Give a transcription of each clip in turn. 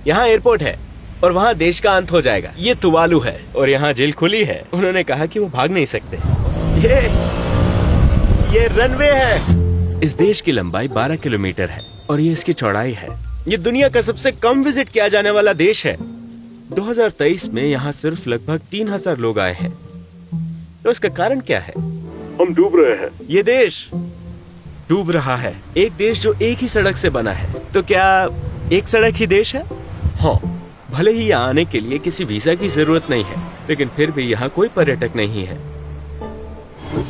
यहाँ एयरपोर्ट है और वहाँ देश का अंत हो जाएगा। ये तुवालू है और यहाँ जेल खुली है। उन्होंने कहा कि वो भाग नहीं सकते। ये रनवे है। इस देश की लंबाई 12 किलोमीटर है और ये इसकी चौड़ाई है। ये दुनिया का सबसे कम विजिट किया जाने वाला देश है। 2023 में यहाँ सिर्फ लगभग 3000 लोग आए हैं। तो इसका कारण क्या है? हम डूब रहे हैं। ये देश डूब रहा है। एक देश जो एक ही सड़क से बना है। तो क्या एक सड़क ही देश है? हाँ, भले ही यहाँ आने के लिए किसी वीजा की जरूरत नहीं है, लेकिन फिर भी यहाँ कोई पर्यटक नहीं है।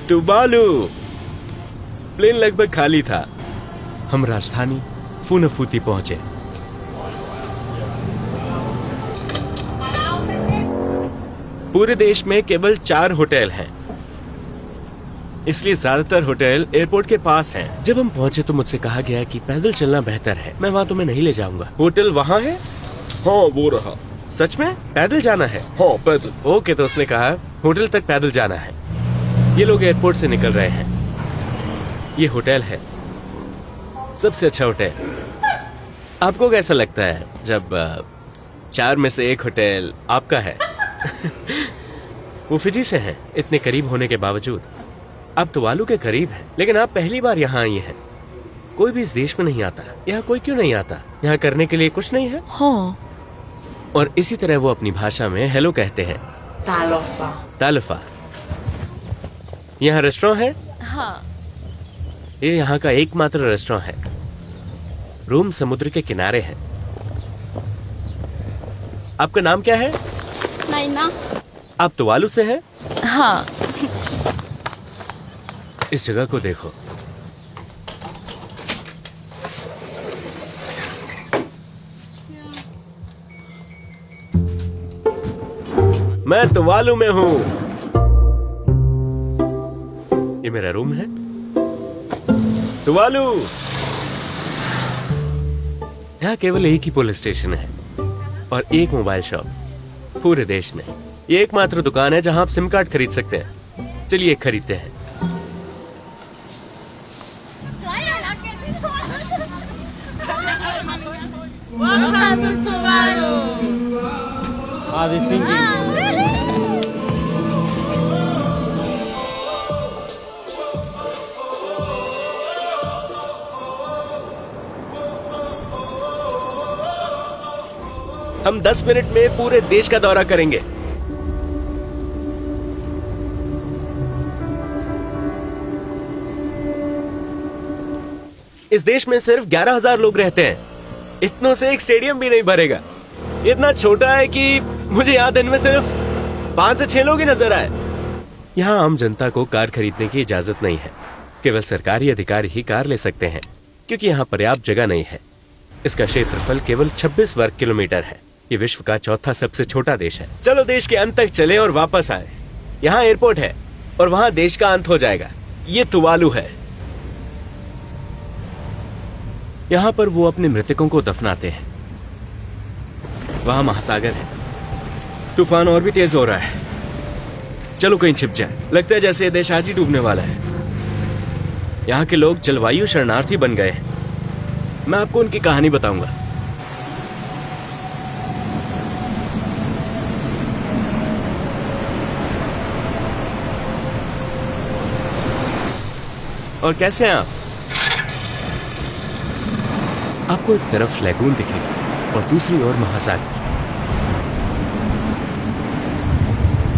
तुवालू प्लेन लगभग खाली था। हम राजधानी फुनाफुती पहुंचे। पूरे देश में केवल 4 होटल हैं, इसलिए ज्यादातर होटल एयरपोर्ट के पास हैं। जब हम पहुंचे तो मुझसे कहा गया कि पैदल चलना बेहतर है। मैं वहाँ तुम्हें नहीं ले जाऊंगा। होटल वहाँ है? हाँ, वो रहा। सच में? पैदल जाना है? हाँ, पैदल। ओके, तो उसने कहा होटल तक पैदल जाना है। ये लोग एयरपोर्ट से निकल रहे हैं। ये होटल है, सबसे अच्छा होटल। आपको कैसा लगता है जब 4 में से 1 होटल आपका है? वो फिजी से हैं, इतने करीब होने के बावजूद। आप तुवालू के करीब हैं, लेकिन आप पहली बार यहाँ आई हैं। कोई भी इस देश में नहीं आता। यहाँ कोई क्यों नहीं आता? यहाँ करने के लिए कुछ नहीं है। हाँ। और इसी तरह वो अपनी भाषा में हेलो कहते हैं। तालोफा। तालोफा। यहाँ रेस्टोरेंट है? हाँ। ये यहाँ का एकमात्र रेस्टोरेंट है। रूम समुद्र के किनारे है। आपका नाम क्या है? नैना। आप तुवालू से हैं? हाँ। इस जगह को देखो। मैं तुवालू में हूँ। ये मेरा रूम है। तुवालू। यहाँ केवल एक ही पुलिस स्टेशन है और एक मोबाइल शॉप पूरे देश में। ये एकमात्र दुकान है जहां आप सिम कार्ड खरीद सकते हैं। चलिए खरीदते हैं। हम 10 मिनट में पूरे देश का दौरा करेंगे। इस देश में सिर्फ 11,000 लोग रहते हैं। इतनों से एक स्टेडियम भी नहीं भरेगा। इतना छोटा है कि मुझे यहाँ दिन में सिर्फ 5 से 6 लोग ही नजर आए। यहाँ आम जनता को कार खरीदने की इजाजत नहीं है। केवल सरकारी अधिकारी ही कार ले सकते हैं, क्योंकि यहाँ पर्याप्त जगह नहीं है। इसका क्षेत्रफल केवल 26 वर्ग किलोमीटर है। ये विश्व का 4था सबसे छोटा देश है। चलो देश के अंत तक चले और वापस आए। यहाँ एयरपोर्ट है और वहाँ देश का अंत हो जाएगा। ये तुवालू है। यहाँ पर वो अपने मृतकों को दफनाते हैं। वहाँ महासागर है। तूफान और भी तेज हो रहा है। चलो कहीं छिप जाए। लगता है जैसे ये देश आज ही डूबने वाला है। यहाँ के लोग जलवायु शरणार्थी बन गए। मैं आपको उनकी कहानी बताऊंगा। और कैसे हैं आप? आपको एक तरफ लैगून दिखेगा और दूसरी ओर महासागर।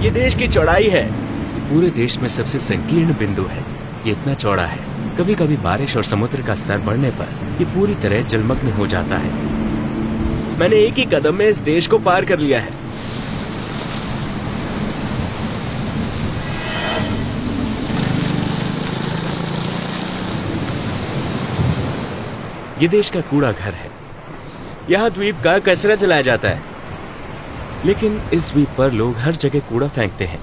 ये देश की चौड़ाई है। पूरे देश में सबसे संकीर्ण बिंदु है। ये इतना चौड़ा है, कभी कभी बारिश और समुद्र का स्तर बढ़ने पर ये पूरी तरह जलमग्न हो जाता है। मैंने एक ही कदम में इस देश को पार कर लिया है। ये देश का कूड़ा घर है। यहाँ द्वीप का कचरा जलाया जाता है, लेकिन इस द्वीप पर लोग हर जगह कूड़ा फेंकते हैं।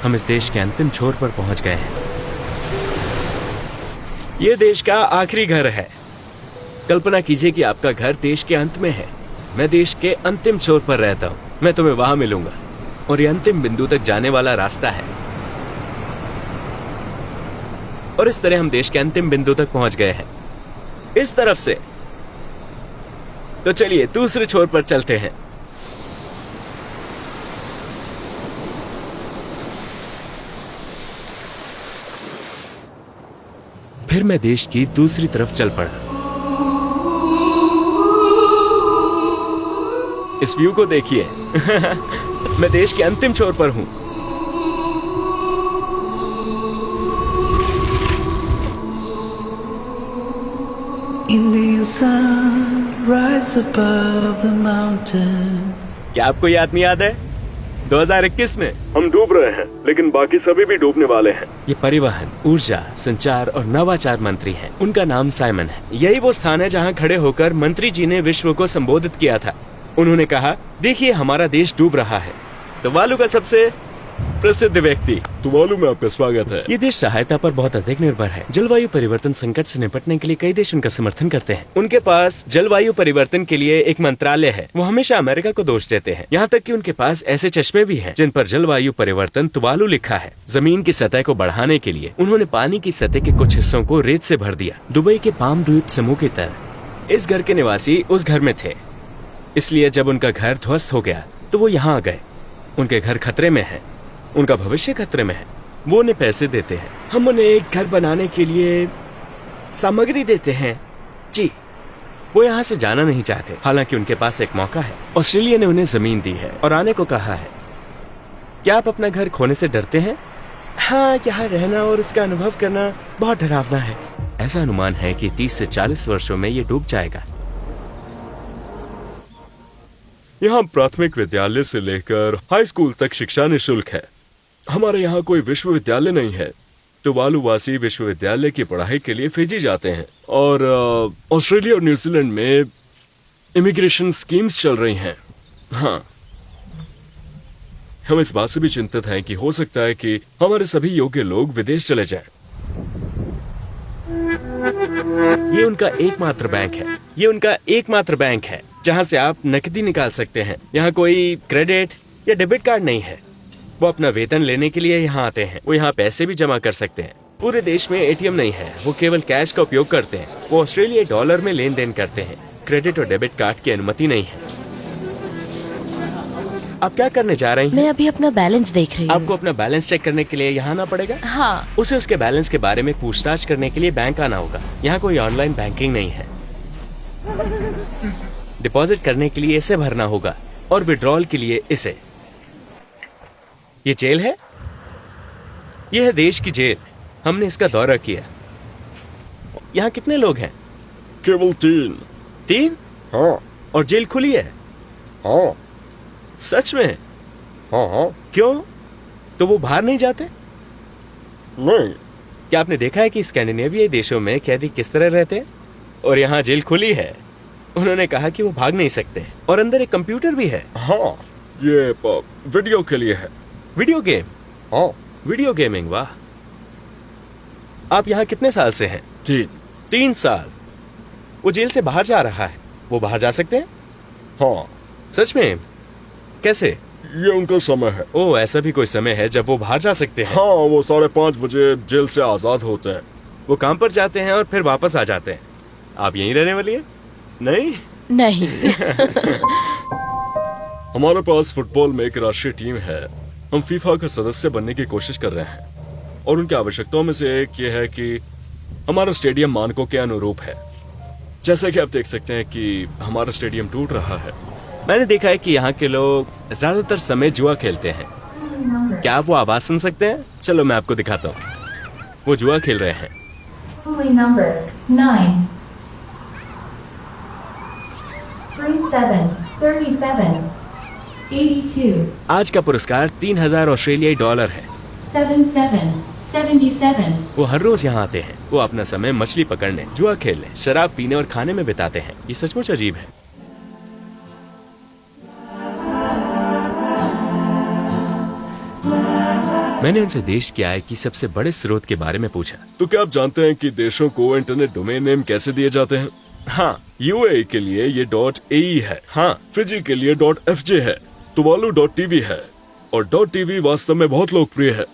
हम इस देश के अंतिम छोर पर पहुंच गए हैं। यह देश का आखिरी घर है। कल्पना कीजिए कि आपका घर देश के अंत में है। मैं देश के अंतिम छोर पर रहता हूं। मैं तुम्हें वहां मिलूंगा और ये अंतिम बिंदु तक जाने वाला रास्ता है। और इस तरह हम देश के अंतिम बिंदु तक पहुंच गए हैं, इस तरफ से। तो चलिए दूसरे छोर पर चलते हैं। फिर मैं देश की दूसरी तरफ चल पड़ा। इस व्यू को देखिए। मैं देश के अंतिम छोर पर हूं। Indian sun rise above the mountains. क्या आपको ये आदमी याद है 2021 में? हम डूब रहे हैं, लेकिन बाकी सभी भी डूबने वाले हैं। ये परिवहन, ऊर्जा, संचार और नवाचार मंत्री हैं। उनका नाम साइमन है। यही वो स्थान है जहां खड़े होकर मंत्री जी ने विश्व को संबोधित किया था। उन्होंने कहा, देखिए हमारा देश डूब रहा है। तुवालू का सबसे प्रसिद्ध व्यक्ति। तुवालू में आपका स्वागत है। ये देश सहायता पर बहुत अधिक निर्भर है। जलवायु परिवर्तन संकट से निपटने के लिए कई देश उनका समर्थन करते हैं। उनके पास जलवायु परिवर्तन के लिए एक मंत्रालय है। वो हमेशा अमेरिका को दोष देते हैं। यहाँ तक कि उनके पास ऐसे चश्मे भी हैं जिन पर जलवायु परिवर्तन तुवालू लिखा है। जमीन की सतह को बढ़ाने के लिए उन्होंने पानी की सतह के कुछ हिस्सों को रेत से भर दिया। दुबई के पाम द्वीप समूह की तरह इस घर के निवासी उस घर में थे, इसलिए जब उनका घर ध्वस्त हो गया तो वो यहाँ आ गए। उनके घर खतरे में है, उनका भविष्य खतरे में है। वो उन्हें पैसे देते हैं। हम उन्हें एक घर बनाने के लिए सामग्री देते हैं। जी, वो यहाँ से जाना नहीं चाहते, हालांकि उनके पास एक मौका है। ऑस्ट्रेलिया ने उन्हें जमीन दी है और आने को कहा है। क्या आप अपना घर खोने से डरते हैं? हाँ, यहाँ रहना और उसका अनुभव करना बहुत डरावना है। ऐसा अनुमान है कि 30 से 40 वर्षों में ये डूब जाएगा। यहाँ प्राथमिक विद्यालय से लेकर हाई स्कूल तक शिक्षा निःशुल्क है। हमारे यहाँ कोई विश्वविद्यालय नहीं है। तुवालू वासी विश्वविद्यालय की पढ़ाई के लिए फिजी जाते हैं और ऑस्ट्रेलिया और न्यूजीलैंड में इमिग्रेशन स्कीम्स चल रही हैं। हाँ, हम इस बात से भी चिंतित हैं कि हो सकता है कि हमारे सभी योग्य लोग विदेश चले जाएं। ये उनका एकमात्र बैंक है। ये उनका एकमात्र बैंक है जहां से आप नकदी निकाल सकते हैं। यहाँ कोई क्रेडिट या डेबिट कार्ड नहीं है। वो अपना वेतन लेने के लिए यहाँ आते हैं। वो यहाँ पैसे भी जमा कर सकते हैं। पूरे देश में एटीएम नहीं है। वो केवल कैश का उपयोग करते हैं। वो ऑस्ट्रेलियाई डॉलर में लेन देन करते हैं। क्रेडिट और डेबिट कार्ड की अनुमति नहीं है। आप क्या करने जा रही हैं? मैं अभी अपना बैलेंस देख रही हूँ। आपको अपना बैलेंस चेक करने के लिए यहाँ आना पड़ेगा। हाँ, उसे उसके बैलेंस के बारे में पूछताछ करने के लिए बैंक आना होगा। यहाँ कोई ऑनलाइन बैंकिंग नहीं है। डिपॉजिट करने के लिए इसे भरना होगा और विड्रॉल के लिए इसे। ये जेल है। ये है देश की जेल। हमने इसका दौरा किया। यहाँ कितने लोग हैं? केवल 3। 3? हाँ और जेल खुली है? हाँ सच में? हाँ हाँ। क्यों? तो वो बाहर नहीं जाते? नहीं। क्या आपने देखा है कि स्कैंडिनेवियाई देशों में कैदी किस तरह रहते हैं? और यहाँ जेल खुली है। उन्होंने कहा कि वो भाग नहीं सकते और अंदर एक कंप्यूटर भी है। हाँ, ये वीडियो के लिए है। Video game? हाँ। वीडियो गेमिंग, वाह। आप यहाँ कितने साल से हैं? 3 साल। वो जेल से बाहर जा रहा है। वो बाहर जा सकते हैं? हाँ। सच में? कैसे? ये उनका समय है। ओह, ऐसा भी कोई समय है जब वो बाहर जा सकते हैं? हाँ, वो 5:30 बजे जेल से आजाद होते हैं। वो काम पर जाते हैं और फिर वापस आ जाते हैं। आप यहीं रहने वाली है? नहीं? नहीं। हमारे पास फुटबॉल में एक राष्ट्रीय टीम है। हम फीफा का सदस्य बनने की कोशिश कर रहे हैं और उनकी आवश्यकताओं में से एक ये है कि हमारा स्टेडियम मानकों के अनुरूप है। जैसे कि आप देख सकते हैं कि हमारा स्टेडियम टूट रहा है। मैंने देखा है कि यहाँ के लोग ज्यादातर समय जुआ खेलते हैं। क्या आप वो आवाज सुन सकते हैं? चलो मैं आपको दिखाता हूँ। वो जुआ खेल रहे हैं। Only number 9 37 37 82 आज का पुरस्कार 3000 ऑस्ट्रेलियाई डॉलर है। 77 77 वो हर रोज यहाँ आते हैं। वो अपना समय मछली पकड़ने, जुआ खेलने, शराब पीने और खाने में बिताते हैं। ये सचमुच अजीब है। मैंने उनसे देश की आय की सबसे बड़े स्रोत के बारे में पूछा। तो क्या आप जानते हैं कि देशों को इंटरनेट डोमेन नेम कैसे दिए जाते हैं? हाँ, यूएई के लिए ये .ae है। हाँ, फिजी के लिए .fj है। तुवालू .tv है और .tv वास्तव में बहुत लोकप्रिय है।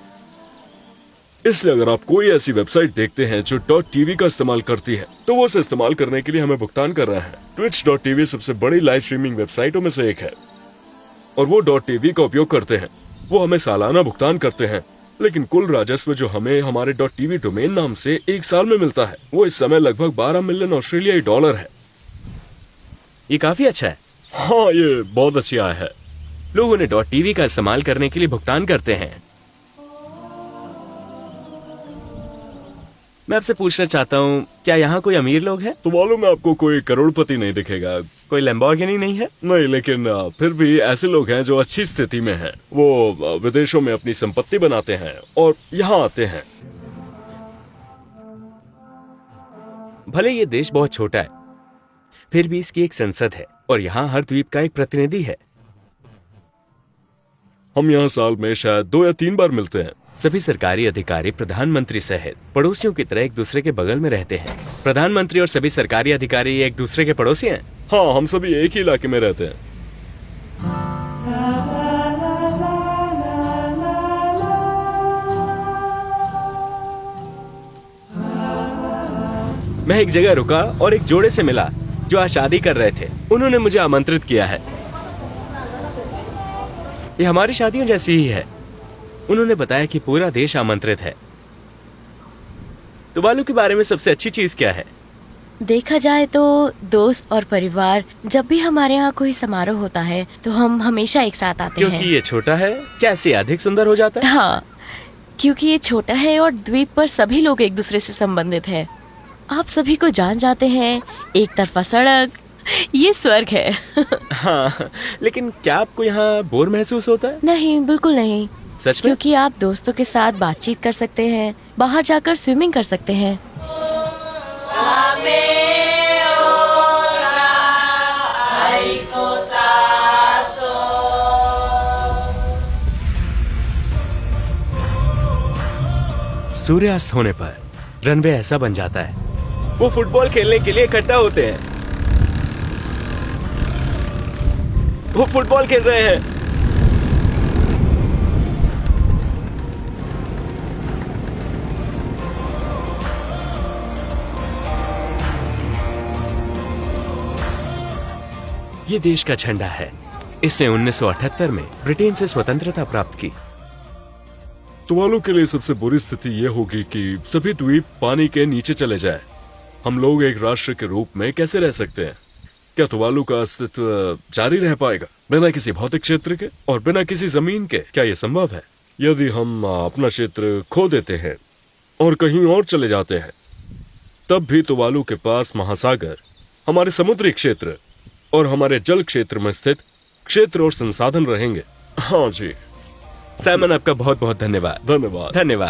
इसलिए अगर आप कोई ऐसी वेबसाइट देखते हैं जो .tv का इस्तेमाल करती है तो वो उसे इस्तेमाल करने के लिए हमें भुगतान कर रहा है। Twitch.tv सबसे बड़ी लाइव स्ट्रीमिंग वेबसाइटों में से एक है और वो .tv का उपयोग करते हैं। वो हमें सालाना भुगतान करते हैं, लेकिन कुल राजस्व जो हमें हमारे .tv डोमेन नाम से एक साल में मिलता है वो इस समय लगभग 12 मिलियन ऑस्ट्रेलियाई डॉलर है। ये काफी अच्छा है। हाँ, ये बहुत अच्छी आय है। लोग उन्हें .tv का इस्तेमाल करने के लिए भुगतान करते हैं। मैं आपसे पूछना चाहता हूँ, क्या यहाँ कोई अमीर लोग हैं? तो मालूम है आपको कोई करोड़पति नहीं दिखेगा। कोई लैम्बोर्गिनी नहीं है? नहीं, लेकिन फिर भी ऐसे लोग हैं जो अच्छी स्थिति में हैं। वो विदेशों में अपनी संपत्ति बनाते हैं और यहाँ आते हैं। भले ये देश बहुत छोटा है, फिर भी इसकी एक संसद है और यहाँ हर द्वीप का एक प्रतिनिधि है। हम यहाँ साल में शायद 2 या 3 बार मिलते हैं। सभी सरकारी अधिकारी प्रधानमंत्री सहित पड़ोसियों की तरह एक दूसरे के बगल में रहते हैं। प्रधानमंत्री और सभी सरकारी अधिकारी एक दूसरे के पड़ोसी हैं। हाँ, हम सभी एक ही इलाके में रहते हैं। मैं एक जगह रुका और एक जोड़े से मिला जो आज शादी कर रहे थे। उन्होंने मुझे आमंत्रित किया है। ये हमारी शादियों जैसी ही है। उन्होंने बताया कि पूरा देश आमंत्रित है। तुवालू के बारे में सबसे अच्छी चीज क्या है? देखा जाए तो दोस्त और परिवार, जब भी हमारे यहाँ कोई समारोह होता है तो हम हमेशा एक साथ आते क्योंकि हैं। ये छोटा है, क्या इससे अधिक सुंदर हो जाता है? हाँ, क्योंकि ये छोटा है और द्वीप पर सभी लोग एक दूसरे से संबंधित हैं। आप सभी को जान जाते हैं, एक तरफा सड़क, ये स्वर्ग है। हाँ, लेकिन क्या आपको यहाँ बोर महसूस होता है? नहीं, बिल्कुल नहीं। सच में? क्योंकि आप दोस्तों के साथ बातचीत कर सकते हैं, बाहर जाकर स्विमिंग कर सकते हैं। सूर्यास्त होने पर रनवे ऐसा बन जाता है। वो फुटबॉल खेलने के लिए इकट्ठा होते हैं। वो फुटबॉल खेल रहे हैं। ये देश का झंडा है। इसने 1978 में ब्रिटेन से स्वतंत्रता प्राप्त की। तुवालू के लिए सबसे बुरी स्थिति ये होगी कि सभी द्वीप पानी के नीचे चले जाए। हम लोग एक राष्ट्र के रूप में कैसे रह सकते हैं? क्या तुवालू का अस्तित्व जारी रह पाएगा बिना किसी भौतिक क्षेत्र के और बिना किसी जमीन के? क्या यह संभव है? यदि हम अपना क्षेत्र खो देते हैं और कहीं और चले जाते हैं, तब भी तुवालू के पास महासागर, हमारे समुद्री क्षेत्र और हमारे जल क्षेत्र में स्थित क्षेत्र और संसाधन रहेंगे। हाँ जी। साइमन, आपका बहुत बहुत धन्यवाद। धन्यवाद। धन्यवाद।